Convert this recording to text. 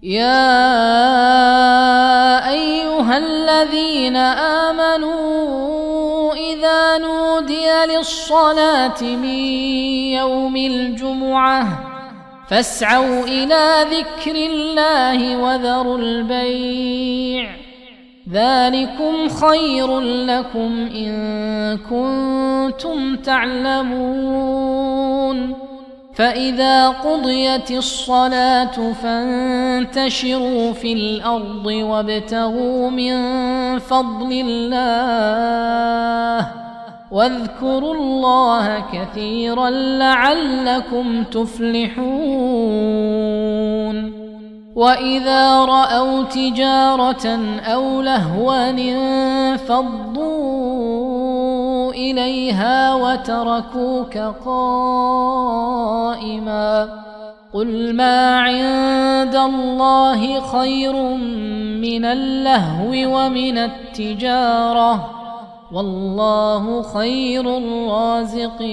يا أيها الذين آمنوا إذا نودي للصلاة من يوم الجمعة فاسعوا إلى ذكر الله وذروا البيع ذلكم خير لكم إن كنتم تعلمون فإذا قضيت الصلاة فانتشروا في الأرض وابتغوا من فضل الله واذكروا الله كثيرا لعلكم تفلحون وإذا رأوا تجارة أو لهوا انفضوا إليها وتركوك قائما قل ما عند الله خير من اللهو ومن التجارة والله خير الرازقين